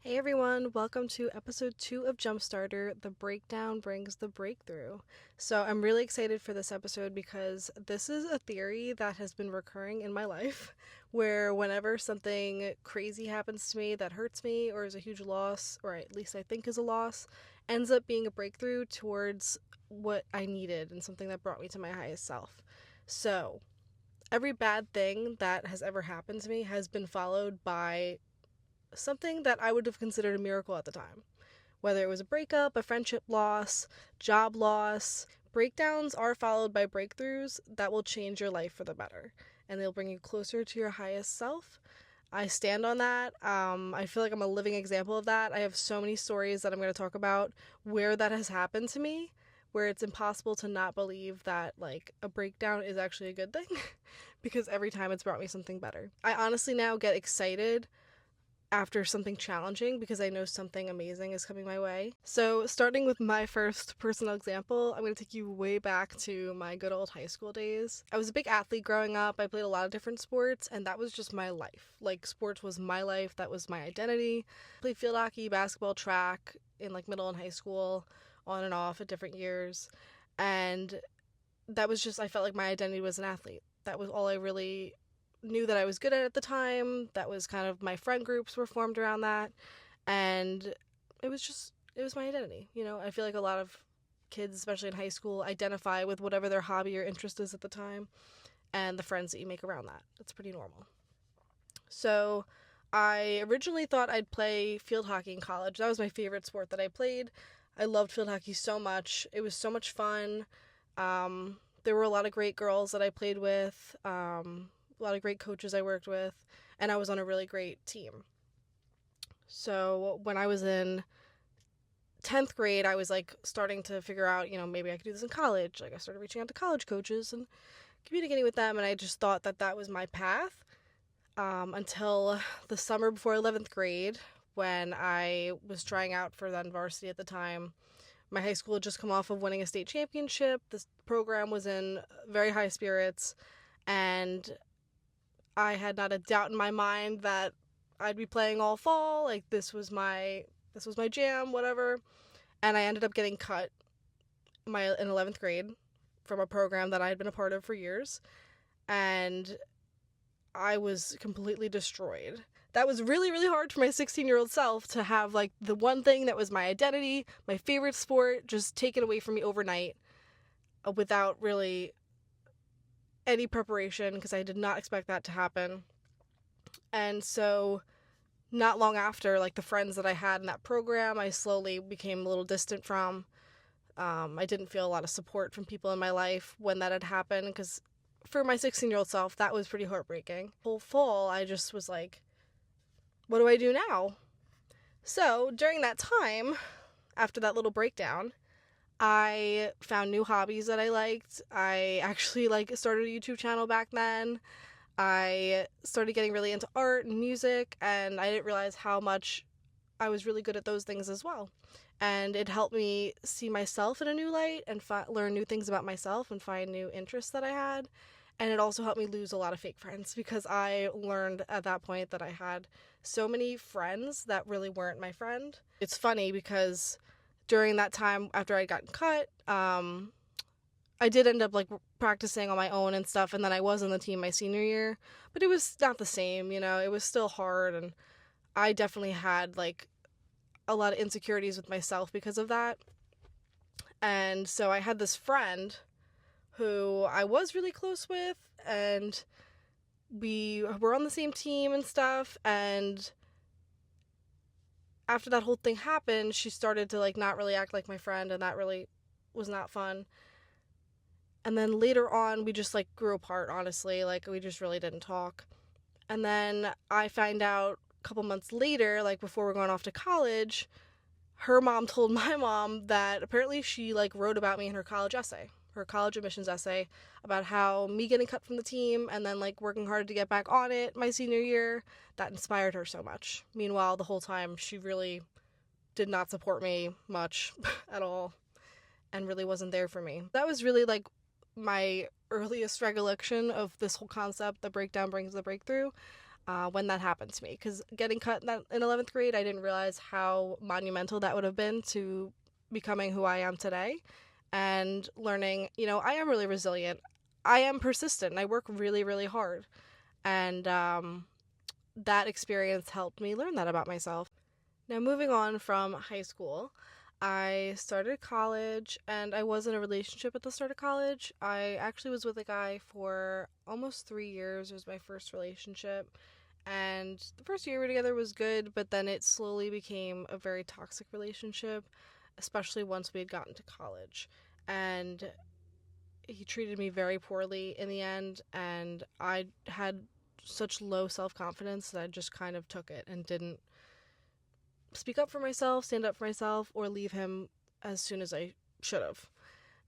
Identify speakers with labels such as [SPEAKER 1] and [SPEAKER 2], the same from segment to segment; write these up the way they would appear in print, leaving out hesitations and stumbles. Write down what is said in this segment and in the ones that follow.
[SPEAKER 1] Hey everyone, welcome to episode 2 of Jumpstarter. The breakdown brings the breakthrough. So, I'm really excited for this episode because this is a theory that has been recurring in my life where whenever something crazy happens to me that hurts me or is a huge loss, or at least I think is a loss, ends up being a breakthrough towards what I needed and something that brought me to my highest self. So, every bad thing that has ever happened to me has been followed by something that I would have considered a miracle at the time. Whether it was a breakup, a friendship loss, job loss, breakdowns are followed by breakthroughs that will change your life for the better. And they'll bring you closer to your highest self. I stand on that. I feel like I'm a living example of that. I have so many stories that I'm going to talk about where that has happened to me, where it's impossible to not believe that, like, a breakdown is actually a good thing because every time it's brought me something better. I honestly now get excited after something challenging because I know something amazing is coming my way. So, starting with my first personal example, I'm going to take you way back to my good old high school days. I was a big athlete growing up. I played a lot of different sports, and that was just my life. Like, sports was my life. That was my identity. I played field hockey, basketball, track in like middle and high school, on and off at different years. And that was just, I felt like my identity was an athlete. That was all I really knew that I was good at the time. That was kind of, my friend groups were formed around that, and it was my identity. I feel like a lot of kids, especially in high school, identify with whatever their hobby or interest is at the time, and the friends that you make around that. That's pretty normal. So I originally thought I'd play field hockey in college. That was my favorite sport that I played. I loved field hockey so much. It was so much fun. There were a lot of great girls that I played with, a lot of great coaches I worked with, and I was on a really great team. So when I was in 10th grade, I was like starting to figure out, maybe I could do this in college. Like, I started reaching out to college coaches and communicating with them, and I just thought that that was my path, until the summer before 11th grade, when I was trying out for then varsity at the time. My high school had just come off of winning a state championship. This program was in very high spirits, and I had not a doubt in my mind that I'd be playing all fall. Like, this was my jam, whatever. And I ended up getting cut in 11th grade from a program that I had been a part of for years, and I was completely destroyed. That was really, really hard for my 16-year-old self to have, like, the one thing that was my identity, my favorite sport, just taken away from me overnight, without really any preparation, because I did not expect that to happen. And so not long after, like, the friends that I had in that program, I slowly became a little distant from. I didn't feel a lot of support from people in my life when that had happened, because for my 16-year-old self, that was pretty heartbreaking. Whole fall, I just was like, what do I do now? So during that time, after that little breakdown, I found new hobbies that I liked. I actually started a YouTube channel back then. I started getting really into art and music, and I didn't realize how much I was really good at those things as well. And it helped me see myself in a new light and learn new things about myself and find new interests that I had. And it also helped me lose a lot of fake friends, because I learned at that point that I had so many friends that really weren't my friend. It's funny because during that time after I'd gotten cut, I did end up practicing on my own and stuff, and then I was on the team my senior year, but it was not the same. It was still hard, and I definitely had a lot of insecurities with myself because of that. And so I had this friend who I was really close with, and we were on the same team and stuff, and after that whole thing happened, she started to not really act like my friend, and that really was not fun. And then later on, we just grew apart, honestly. We just really didn't talk. And then I find out a couple months later, before we're going off to college, her mom told my mom that apparently she wrote about me in her college admissions essay, about how me getting cut from the team and then working hard to get back on it my senior year, that inspired her so much. Meanwhile, the whole time she really did not support me much at all, and really wasn't there for me. That was really my earliest recollection of this whole concept, the breakdown brings the breakthrough. when that happened to me, because getting cut in 11th grade, I didn't realize how monumental that would have been to becoming who I am today, and learning, I am really resilient. I am persistent. And I work really, really hard. And that experience helped me learn that about myself. Now, moving on from high school, I started college, and I was in a relationship at the start of college. I actually was with a guy for almost 3 years. It was my first relationship. And the first year we were together was good, but then it slowly became a very toxic relationship, especially once we had gotten to college. And he treated me very poorly in the end, and I had such low self-confidence that I just kind of took it and didn't speak up for myself, stand up for myself, or leave him as soon as I should have.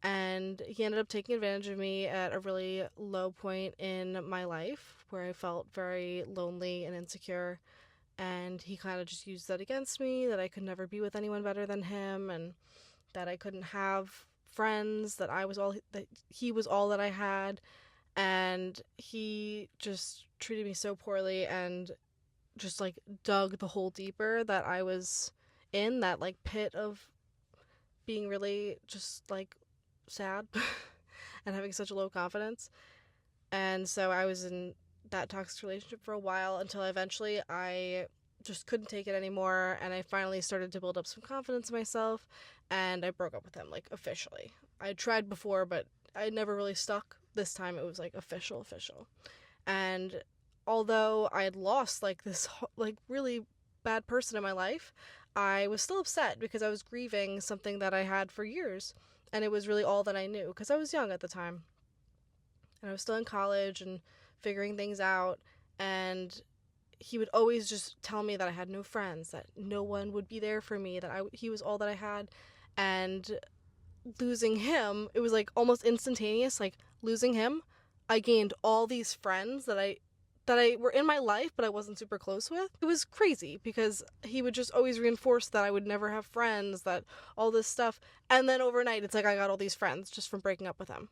[SPEAKER 1] And he ended up taking advantage of me at a really low point in my life where I felt very lonely and insecure. And he kind of just used that against me, that I could never be with anyone better than him, and that I couldn't have friends, that he was all that I had. And he just treated me so poorly and just like dug the hole deeper that I was in, that like pit of being really just like sad and having such a low confidence. And so I was in that toxic relationship for a while until eventually I just couldn't take it anymore, and I finally started to build up some confidence in myself, and I broke up with him, like, officially. I tried before, but I never really stuck. This time it was like official. And although I had lost like this like really bad person in my life, I was still upset because I was grieving something that I had for years, and it was really all that I knew because I was young at the time. And I was still in college and figuring things out, and he would always just tell me that I had no friends, that no one would be there for me, that he was all that I had. And losing him, it was like almost instantaneous. Like, losing him, I gained all these friends that I were in my life, but I wasn't super close with. It was crazy because he would just always reinforce that I would never have friends, that all this stuff. And then overnight, it's like I got all these friends just from breaking up with him.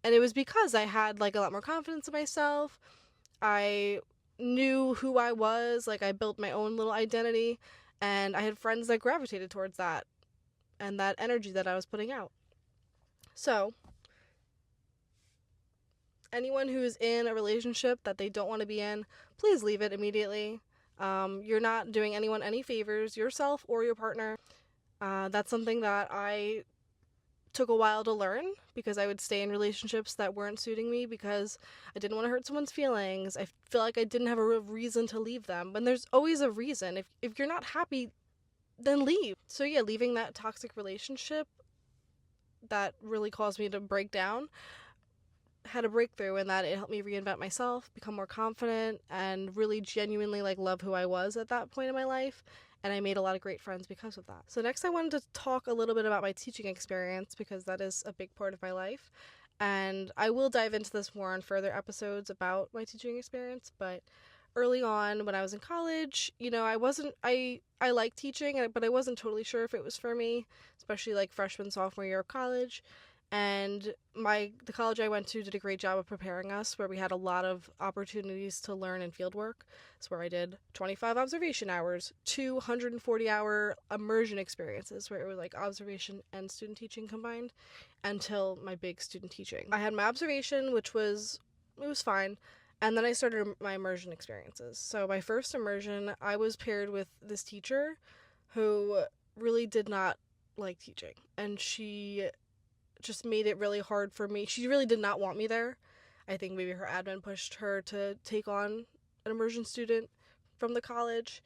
[SPEAKER 1] And it was because I had like a lot more confidence in myself. I knew who I was. Like, I built my own little identity, and I had friends that gravitated towards that and that energy that I was putting out. So, anyone who is in a relationship that they don't want to be in, please leave it immediately. You're not doing anyone any favors, yourself or your partner. That's something that I took a while to learn, because I would stay in relationships that weren't suiting me because I didn't want to hurt someone's feelings. I feel like I didn't have a real reason to leave them. But there's always a reason. If you're not happy, then leave. So yeah, leaving that toxic relationship that really caused me to break down had a breakthrough in that it helped me reinvent myself, become more confident, and really genuinely like love who I was at that point in my life. And I made a lot of great friends because of that. So next I wanted to talk a little bit about my teaching experience, because that is a big part of my life. And I will dive into this more on further episodes about my teaching experience. But early on when I was in college, I liked teaching, but I wasn't totally sure if it was for me, especially like freshman, sophomore year of college. And the college I went to did a great job of preparing us, where we had a lot of opportunities to learn in field work. It's where I did 25 observation hours, 240-hour immersion experiences, where it was like observation and student teaching combined, until my big student teaching. I had my observation, it was fine, and then I started my immersion experiences. So my first immersion, I was paired with this teacher who really did not like teaching, and she just made it really hard for me. She really did not want me there. I think maybe her admin pushed her to take on an immersion student from the college,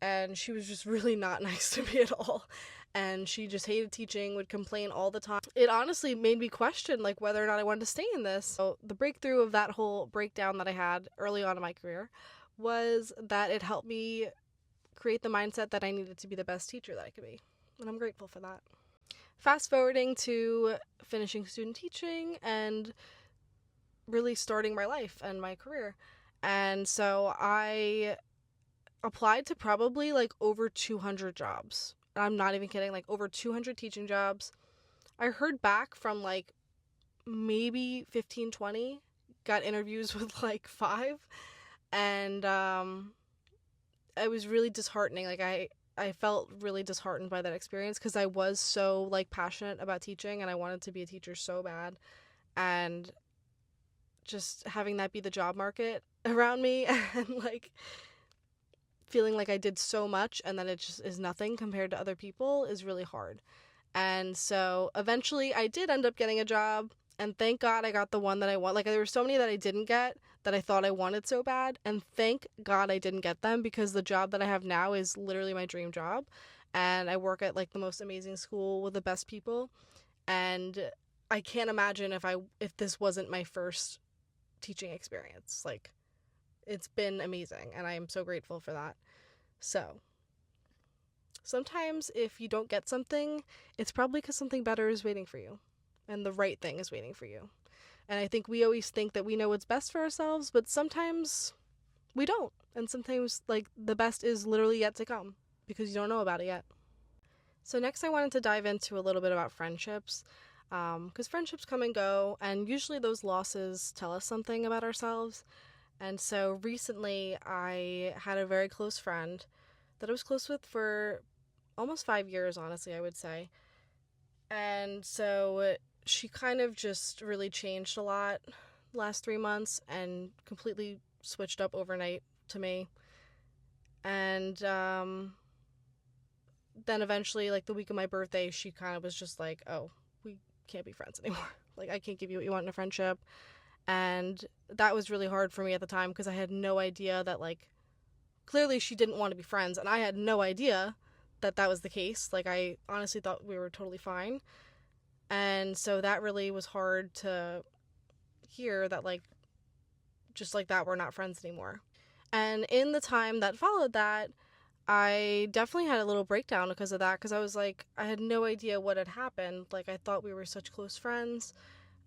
[SPEAKER 1] and she was just really not nice to me at all. And she just hated teaching, would complain all the time. It honestly made me question like whether or not I wanted to stay in this. So the breakthrough of that whole breakdown that I had early on in my career was that it helped me create the mindset that I needed to be the best teacher that I could be. And I'm grateful for that. Fast forwarding to finishing student teaching and really starting my life and my career. And so I applied to probably like over 200 jobs. I'm not even kidding, like over 200 teaching jobs. I heard back from like maybe 15, 20, got interviews with like 5. And it was really disheartening. Like I felt really disheartened by that experience because I was so like passionate about teaching and I wanted to be a teacher so bad. And just having that be the job market around me and like feeling like I did so much and then it just is nothing compared to other people is really hard. And so eventually I did end up getting a job, and thank God I got the one that I want. Like there were so many that I didn't get that I thought I wanted so bad, and thank God I didn't get them because the job that I have now is literally my dream job. And I work at like the most amazing school with the best people, and I can't imagine if this wasn't my first teaching experience. Like it's been amazing and I am so grateful for that. So sometimes if you don't get something, it's probably because something better is waiting for you and the right thing is waiting for you. And I think we always think that we know what's best for ourselves, but sometimes we don't. And sometimes like the best is literally yet to come because you don't know about it yet. So next I wanted to dive into a little bit about friendships, because friendships come and go, and usually those losses tell us something about ourselves. And so recently I had a very close friend that I was close with for almost 5 years, honestly, I would say. And so she kind of just really changed a lot the last 3 months and completely switched up overnight to me. And then eventually, like the week of my birthday, she kind of was just like, oh, we can't be friends anymore. Like, I can't give you what you want in a friendship. And that was really hard for me at the time because I had no idea that, like, clearly she didn't want to be friends, and I had no idea that that was the case. Like, I honestly thought we were totally fine. And so that really was hard to hear that, like, just like that, we're not friends anymore. And in the time that followed that, I definitely had a little breakdown because of that, because I was like, I had no idea what had happened. Like, I thought we were such close friends,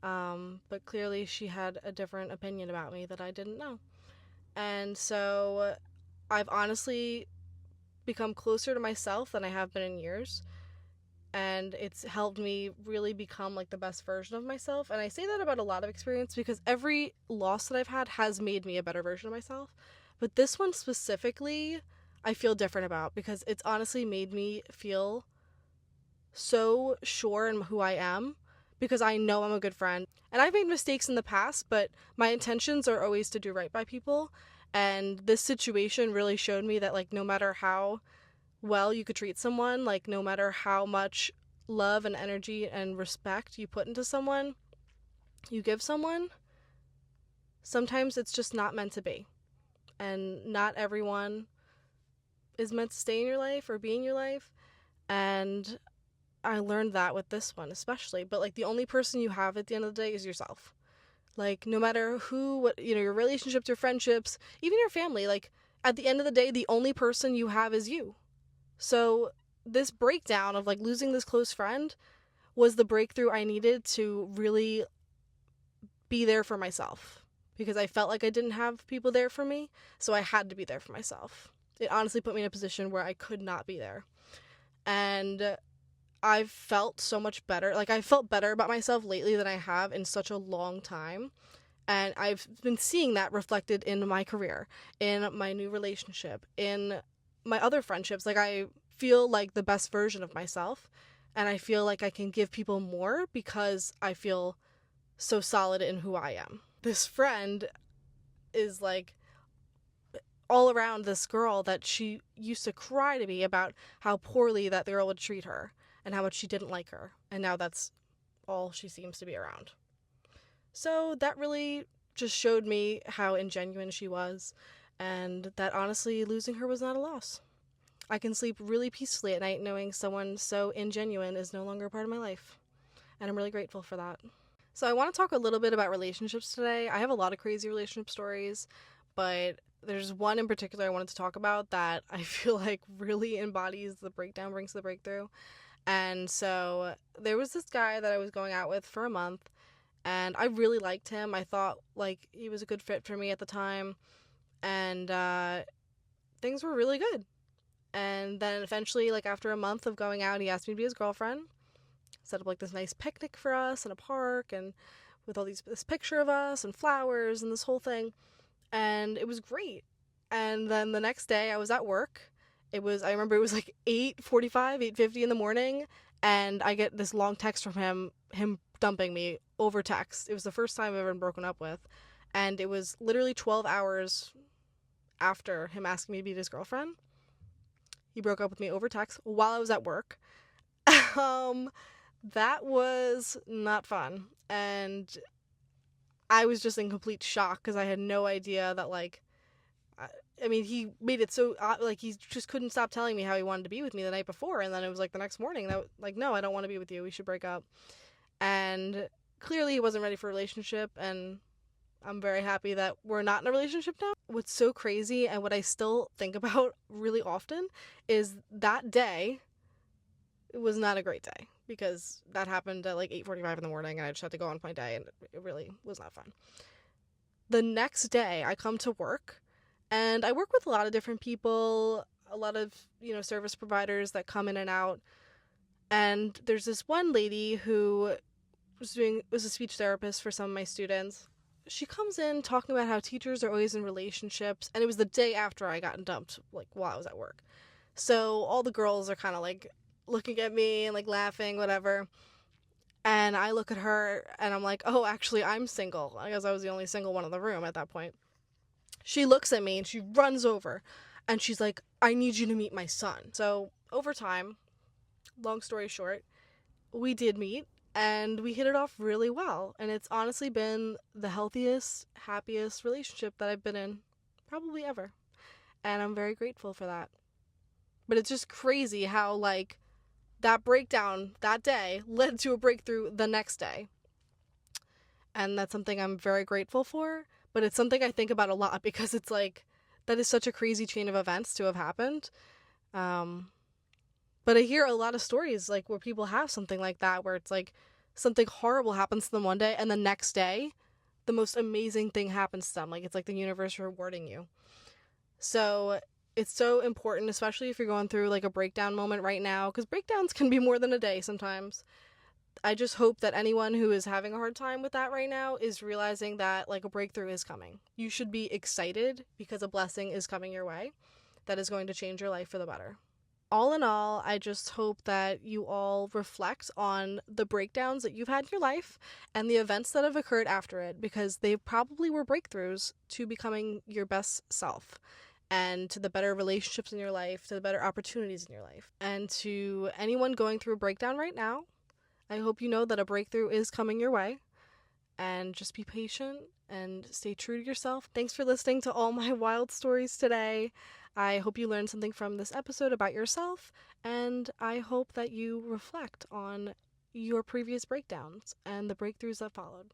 [SPEAKER 1] but clearly she had a different opinion about me that I didn't know. And so I've honestly become closer to myself than I have been in years. And it's helped me really become like the best version of myself. And I say that about a lot of experience because every loss that I've had has made me a better version of myself. But this one specifically, I feel different about because it's honestly made me feel so sure in who I am because I know I'm a good friend. And I've made mistakes in the past, but my intentions are always to do right by people. And this situation really showed me that, like, no matter how well you could treat someone, like, no matter how much love and energy and respect you put into someone, you give someone, sometimes it's just not meant to be. And not everyone is meant to stay in your life or be in your life. And I learned that with this one especially. But, like, the only person you have at the end of the day is yourself. Like, no matter who, what, you know, your relationships, your friendships, even your family, like, at the end of the day, the only person you have is you. So this breakdown of, like, losing this close friend was the breakthrough I needed to really be there for myself. Because I felt like I didn't have people there for me, so I had to be there for myself. It honestly put me in a position where I could not be there. And I've felt so much better. Like, I felt better about myself lately than I have in such a long time. And I've been seeing that reflected in my career, in my new relationship, in my other friendships. Like, I feel like the best version of myself. And I feel like I can give people more because I feel so solid in who I am. This friend is, like, all around this girl that she used to cry to me about how poorly that girl would treat her and how much she didn't like her. And now that's all she seems to be around. So that really just showed me how ingenuine she was, and that honestly losing her was not a loss. I can sleep really peacefully at night knowing someone so ingenuine is no longer a part of my life. And I'm really grateful for that. So I want to talk a little bit about relationships today. I have a lot of crazy relationship stories, but there's one in particular I wanted to talk about that I feel like really embodies the breakdown, brings the breakthrough. And so there was this guy that I was going out with for a month, and I really liked him. I thought, like, he was a good fit for me at the time, and things were really good. And then eventually, like, after a month of going out, he asked me to be his girlfriend. Set up, like, this nice picnic for us in a park, and with all this picture of us and flowers and this whole thing. and it was great. And then the next day I was at work. I remember it was like 8:45, 8:50 in the morning, and I get this long text from him dumping me over text. It was the first time I've ever been broken up with, and it was literally 12 hours after him asking me to be his girlfriend. He broke up with me over text while I was at work. um that was not fun, and I was just in complete shock because I had no idea that, like, I mean, he made it so, like, he just couldn't stop telling me how he wanted to be with me the night before, and then it was like the next morning that, like, no, I don't want to be with you, we should break up. And clearly he wasn't ready for a relationship, and I'm very happy that we're not in a relationship now. What's so crazy, and what I still think about really often, is that day, it was not a great day, because that happened at like 8:45 in the morning, and I just had to go on with my day, and it really was not fun. The next day, I come to work, and I work with a lot of different people, a lot of, service providers that come in and out. And there's this one lady who was a speech therapist for some of my students. She comes in talking about how teachers are always in relationships, and it was the day after I got dumped, like, while I was at work. So all the girls are kind of like looking at me and like laughing, whatever. And I look at her and I'm like, oh, actually, I'm single. I guess I was the only single one in the room at that point. She looks at me and she runs over and she's like, I need you to meet my son. So over time, long story short, we did meet and we hit it off really well. And it's honestly been the healthiest, happiest relationship that I've been in probably ever. And I'm very grateful for that. But it's just crazy how, like, that breakdown that day led to a breakthrough the next day. And that's something I'm very grateful for, but it's something I think about a lot because it's like, that is such a crazy chain of events to have happened. But I hear a lot of stories, like, where people have something like that, where it's like something horrible happens to them one day, and the next day, the most amazing thing happens to them. Like, it's like the universe rewarding you. So it's so important, especially if you're going through like a breakdown moment right now, because breakdowns can be more than a day sometimes. I just hope that anyone who is having a hard time with that right now is realizing that, like, a breakthrough is coming. You should be excited because a blessing is coming your way that is going to change your life for the better. All in all, I just hope that you all reflect on the breakdowns that you've had in your life and the events that have occurred after it, because they probably were breakthroughs to becoming your best self, and to the better relationships in your life, to the better opportunities in your life. And to anyone going through a breakdown right now, I hope you know that a breakthrough is coming your way, and just be patient and stay true to yourself. Thanks for listening to all my wild stories today. I hope you learned something from this episode about yourself, and I hope that you reflect on your previous breakdowns and the breakthroughs that followed.